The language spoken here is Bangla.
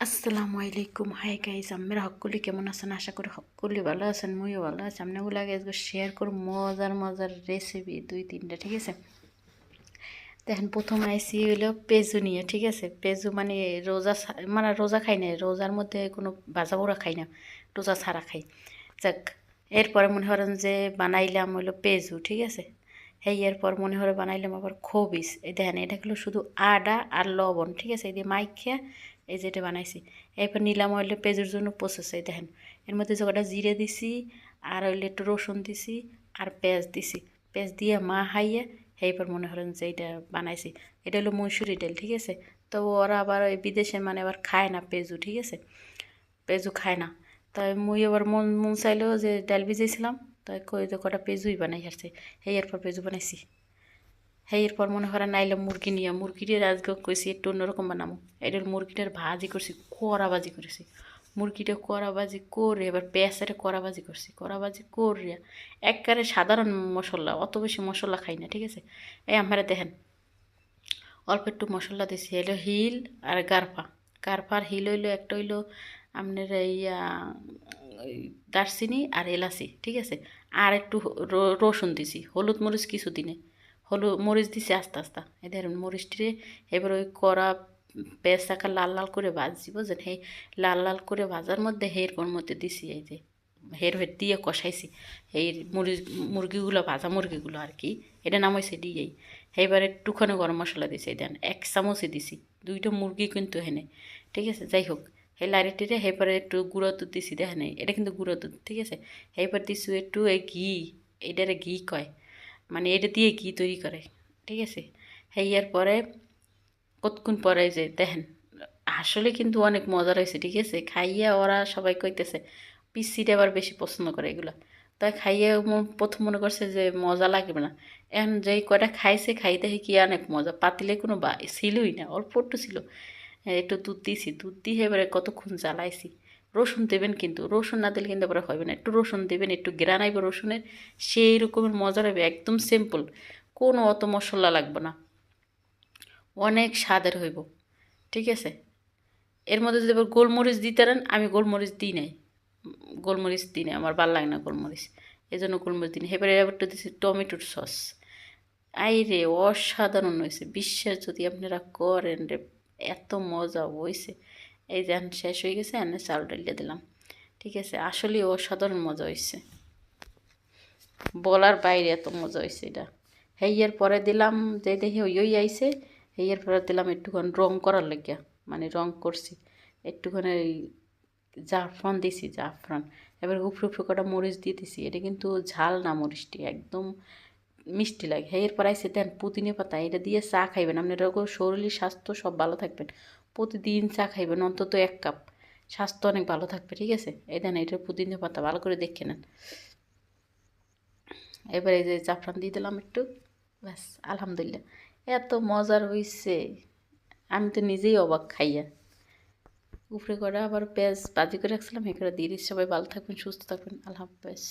আসসালামু আলাইকুম। হাই গাইজ, আমরা সকলে কেমন আছেন? আশা করি সকলে ভালো আছেন, মুইও ভালো আছি। আপনাগুলো আগে শেয়ার করব মজার মজার রেসিপি 2-3টা, ঠিক আছে? দেখেন, প্রথম আইসি হইলো পেঁজু নিয়ে, ঠিক আছে? পেঁজু মানে মানে রোজা খাই না, রোজার মধ্যে কোনো ভাজা পোড়া খাই না, রোজা ছাড়া খাই। যাক, এরপরে মনে করেন যে বানাইলাম হইলো পেঁজু, ঠিক আছে? এরপর মনে করে বানাইলাম আবার খবিস। এই দেখেন, এটা হলো শুধু আদা আর লবণ, ঠিক আছে? এই দিয়ে মাইখিয়া এই যেটা বানাইছি। এরপর নিলাম হইলে পেঁজুর জন্য প্রসেস। এই দেখেন, এর মধ্যে যে কটা জিরে দিছি, আর হইলে একটু রসুন দিছি, আর পেঁয়াজ দিছি। পেঁয়াজ দিয়ে হাইয়ে এইবার মনে করেন যে এইটা বানাইছি। এটা হলো মসুরি ডাল, ঠিক আছে? তো ওরা আবার ওই বিদেশে মানে আবার খায় না পেঁজু, ঠিক আছে? পেঁজু খায় না। তাই মুই আবার মন মন চাইলেও যে ডাল ভিজাইছিলাম, তাই কই যে কটা পেঁজুই বানাই আসছে। এরপর পেঁজু বানাইছি। এরপর মনে করেন নাইলে মুরগি নিয়ে, মুরগিটার আজকে কইছি একটু অন্যরকম বানাবো। এটার মুরগিটার ভাজি করছি, কড়া ভাজি করেছি। মুরগিটা কড়া ভাজি করে এবার পেঁয়াজটা কড়া ভাজি করছি, কড়া ভাজি করে একবারে সাধারণ মশলা, অত বেশি মশলা খাই না, ঠিক আছে? আমরা দেখেন, অল্প একটু মশলা দিছি। হইলো হিল আর গারফা। গারফার হিল হইলো একটা হইলো আপনার ইয়া দারচিনি আর এলাচি, ঠিক আছে? আর একটু রসুন দিছি, হলুদ মরিচ কিছু দিনে, মরিচ দিছি আস্তে আস্তে। এই ধরেন মরিচটিরে এবার ওই কড়া পেঁয়াজটাকে লাল লাল করে ভাজি, বুঝলেন? লাল লাল করে ভাজার মধ্যে এরপর মধ্যে দিছি এই যে দিয়ে কষাইছি এই মুরগিগুলো, ভাজা মুরগিগুলো আর কি। এটা নাম হয়েছে দিয়েই। এইবার একটুখানি গরম মশলা দিছি, দেন 1 চামচই দিছি। 2টা মুরগি কিন্তু হেনে, ঠিক আছে? যাই হোক, এই লাইটিরে এরপরে একটু গুঁড়ো দুধ দিছি, দেখেন এটা কিন্তু গুঁড়ো দুধ, ঠিক আছে? এরপর দিছি একটু এই ঘি, এটারে ঘি কয়, মানে এটা দিয়ে ঘি তৈরি করে, ঠিক আছে? পরে কতক্ষণ পরে যে দেখেন, আসলে কিন্তু অনেক মজার হয়েছে, ঠিক আছে? খাইয়া ওরা সবাই কইতেছে, পিসিটা আবার বেশি পছন্দ করে এগুলো। তাই খাইয়ে প্রথম মনে করছে যে মজা লাগবে না। এখন যেই কয়টা খাইছে, খাই দেখে কি অনেক মজা। পাতিলে কোনো ছিলই না, অল্প একটু ছিল। একটু দুধ দিয়েছি, দুধ দিয়ে এবারে কতক্ষণ জ্বালাইছি। রসুন দেবেন কিন্তু, রসুন না দিলে কিন্তু আবার হবে না। একটু রসুন দেবেন, একটু গ্রান আইব রসুনের, সেই রকমের মজা হবে। একদম সিম্পল, কোনো অত মশলা লাগবে না, অনেক স্বাদের হইব, ঠিক আছে? এর মধ্যে যদি আবার গোলমরিচ দিতে পারেন, আমি গোলমরিচ দিই নাই, গোলমরিচ দিই নাই, আমার ভালো লাগে না গোলমরিচ, এই জন্য গোলমরিচ দিই না। এবারে একটু দিচ্ছি টমেটোর সস। আই রে, অসাধারণ হয়েছে, বিশ্বাস যদি আপনারা করেন রে, এত মজা হয়েছে। এই যে শেষ হয়ে গেছে, এনে চাল ডালিয়ে দিলাম, ঠিক আছে? আসলে অসাধারণ মজা হয়েছে, বলার বাইরে এত মজা হয়েছে এটা। এর পরে দিলাম যে দেখি ওই আইসে, এর পরে দিলাম একটুখানি রং করার লাগিয়া, মানে রং করছি একটুখানি জাফরান দিছি, জাফরান। এবার উপরে উপরে কটা মরিচ দিয়ে দিছি। এটা কিন্তু ঝাল না, মরিচটি একদম মিষ্টি লাগে। এরপর আইসে দেন পুদিনা পাতা, এটা দিয়ে চা খাইবেন, আপনার শরীর স্বাস্থ্য সব ভালো থাকবেন। প্রতিদিন চা খাইবেন অন্তত 1 কাপ, স্বাস্থ্য অনেক ভালো থাকবে, ঠিক আছে? এই দেন, এটা পুদিনা পাতা ভালো করে দেখে নেন। এবার এই যে জাফরান দিয়ে দিলাম একটু, ব্যাস, আলহামদুলিল্লাহ, এত মজার হয়েছে, আমি তো নিজেই অবাক খাইয়া। উপরে করে আবার পেঁয়াজ ভাজি করে রাখছিলাম, এ করে দিয়ে দিচ্ছি। সবাই ভালো থাকবেন, সুস্থ থাকবেন, আল্লাহ হাফেজ।